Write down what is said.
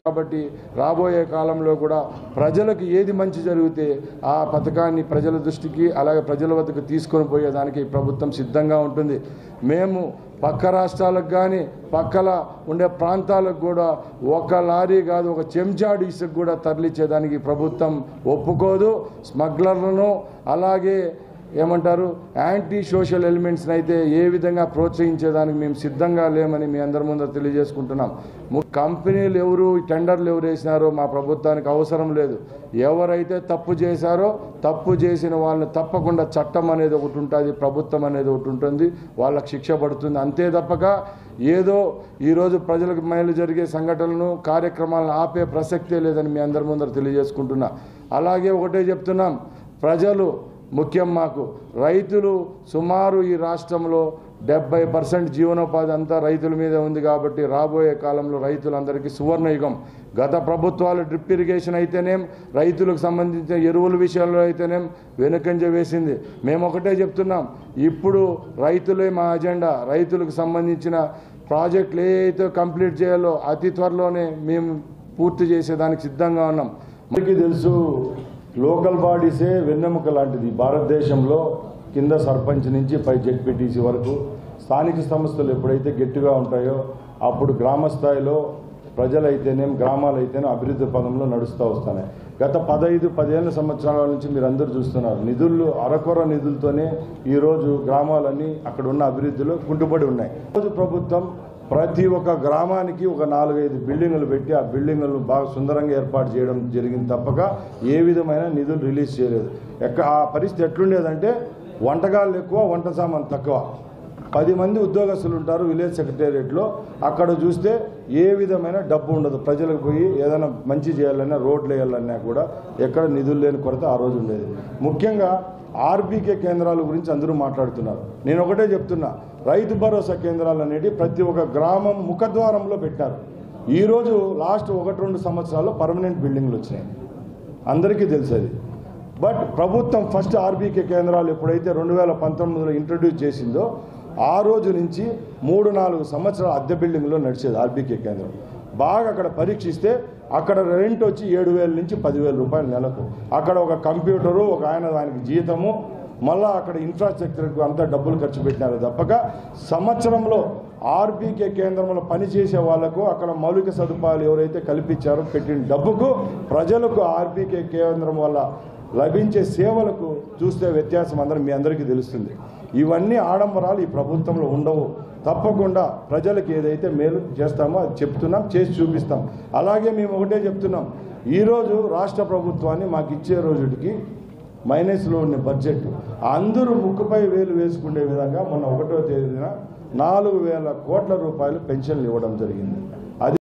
కాబట్టి రాబోయే కాలంలో కూడా ప్రజలకు ఏది మంచి జరిగితే ఆ పథకాన్ని ప్రజల దృష్టికి అలాగే ప్రజల వద్దకు తీసుకొని పోయేదానికి ప్రభుత్వం సిద్ధంగా ఉంటుంది. మేము పక్క రాష్ట్రాలకు కానీ పక్కల ఉండే ప్రాంతాలకు కూడా ఒక లారీ కాదు ఒక చెంచాడు ఇసుక కూడా తరలించేదానికి ప్రభుత్వం ఒప్పుకోదు. స్మగ్లర్లను అలాగే ఏమంటారు యాంటీ సోషల్ ఎలిమెంట్స్ని అయితే ఏ విధంగా ప్రోత్సహించేదానికి మేము సిద్ధంగా లేమని మీ అందరి ముందర తెలియజేసుకుంటున్నాం. కంపెనీలు ఎవరు టెండర్లు ఎవరు వేసినారో మా ప్రభుత్వానికి అవసరం లేదు. ఎవరైతే తప్పు చేశారో తప్పు చేసిన వాళ్ళని తప్పకుండా చట్టం అనేది ఒకటి ఉంటుంది, ప్రభుత్వం అనేది ఒకటి ఉంటుంది, వాళ్ళకి శిక్ష పడుతుంది. అంతే తప్పక ఏదో ఈరోజు ప్రజలకు మేలు జరిగే సంఘటనలను కార్యక్రమాలను ఆపే ప్రసక్తే లేదని మీ అందరి ముందర తెలియజేసుకుంటున్నా. అలాగే ఒకటే చెప్తున్నాం, ప్రజలు ముఖ్యం మాకు. రైతులు సుమారు ఈ రాష్ట్రంలో 70% జీవనోపాధి అంతా రైతుల మీద ఉంది. కాబట్టి రాబోయే కాలంలో రైతులందరికీ సువర్ణయుగం. గత ప్రభుత్వాలు డ్రిప్ ఇరిగేషన్ అయితేనేం రైతులకు సంబంధించిన ఎరువుల విషయంలో అయితేనేం వెనుకంజ వేసింది. మేము ఒకటే చెప్తున్నాం, ఇప్పుడు రైతులే మా అజెండా. రైతులకు సంబంధించిన ప్రాజెక్టులు ఏదైతే కంప్లీట్ చేయాలో అతి త్వరలోనే మేము పూర్తి చేసేదానికి సిద్ధంగా ఉన్నాం. మనకి తెలుసు లోకల్ బాడీసే వెన్నెముక లాంటిది భారతదేశంలో. కింద సర్పంచ్ నుంచి పై జెడ్పీటీసీ వరకు స్థానిక సంస్థలు ఎప్పుడైతే గట్టిగా ఉంటాయో అప్పుడు గ్రామ స్థాయిలో ప్రజలైతేనేం గ్రామాలైతేనే అభివృద్ధి పదంలో నడుస్తూ వస్తున్నాయి. గత 15 సంవత్సరాల నుంచి మీరు అందరూ చూస్తున్నారు, నిధులు అరకొర నిధులతోనే ఈరోజు గ్రామాలన్నీ అక్కడ ఉన్న అభివృద్ధిలో కుంటుపడి ఉన్నాయి. ఈరోజు ప్రభుత్వం ప్రతి ఒక్క గ్రామానికి ఒక 4-5 బిల్డింగులు పెట్టి ఆ బిల్డింగులను బాగా సుందరంగా ఏర్పాటు చేయడం జరిగింది తప్పక ఏ విధమైన నిధులు రిలీజ్ చేయలేదు. ఆ పరిస్థితి ఎట్లుండేదంటే వంటకాలు ఎక్కువ, వంట సామాన్ తక్కువ. 10 మంది ఉద్యోగస్తులు ఉంటారు విలేజ్ సెక్రటేరియట్లో. అక్కడ చూస్తే ఏ విధమైన డబ్బు ఉండదు. ప్రజలకు పోయి ఏదైనా మంచి చేయాలన్నా రోడ్లు వేయాలన్నా కూడా ఎక్కడ నిధులు లేని కొరత ఆ రోజు ఉండేది. ముఖ్యంగా ఆర్బీకే కేంద్రాల గురించి అందరూ మాట్లాడుతున్నారు. నేను ఒకటే చెప్తున్నా, రైతు భరోసా కేంద్రాలు అనేవి ప్రతి ఒక్క గ్రామం ముఖద్వారంలో పెట్టారు. ఈరోజు లాస్ట్ 1-2 సంవత్సరాల్లో పర్మనెంట్ బిల్డింగ్లు వచ్చినాయి, అందరికీ తెలుసు అది. బట్ ప్రభుత్వం ఫస్ట్ ఆర్బీకే కేంద్రాలు ఎప్పుడైతే 2019లో ఇంట్రడ్యూస్ చేసిందో ఆ రోజు నుంచి 3-4 సంవత్సరాలు అద్దె బిల్డింగ్లో నడిచేది ఆర్బీకే కేంద్రం. బాగా అక్కడ పరీక్షిస్తే అక్కడ రెంట్ వచ్చి 7,000 నుంచి 10,000 రూపాయలు నెలకు. అక్కడ ఒక కంప్యూటరు, ఒక ఆయన దానికి జీతము, మళ్ళీ అక్కడ ఇన్ఫ్రాస్ట్రక్చర్కు అంతా డబ్బులు ఖర్చు పెట్టినారు తప్పక సంవత్సరంలో ఆర్బీకే కేంద్రంలో పనిచేసే వాళ్లకు అక్కడ మౌలిక సదుపాయాలు ఎవరైతే కల్పించారో పెట్టిన డబ్బుకు ప్రజలకు ఆర్బీకే కేంద్రం వల్ల లభించే సేవలకు చూస్తే వ్యత్యాసం మీ అందరికీ తెలుస్తుంది. ఇవన్నీ ఆడంబరాలు ఈ ప్రభుత్వంలో ఉండవు. తప్పకుండా ప్రజలకు ఏదైతే మేలు చేస్తామో అది చెప్తున్నాం, చేసి చూపిస్తాం. అలాగే మేము ఒకటే చెప్తున్నాం, ఈరోజు రాష్ట్ర ప్రభుత్వాన్ని మాకు ఇచ్చే రోజుకి మైనస్లో ఉన్న బడ్జెట్ అందరూ ముక్కుపై వేలు వేసుకునే విధంగా మొన్న 1వ తేదీన 4,000 కోట్ల రూపాయలు పెన్షన్లు ఇవ్వడం జరిగింది.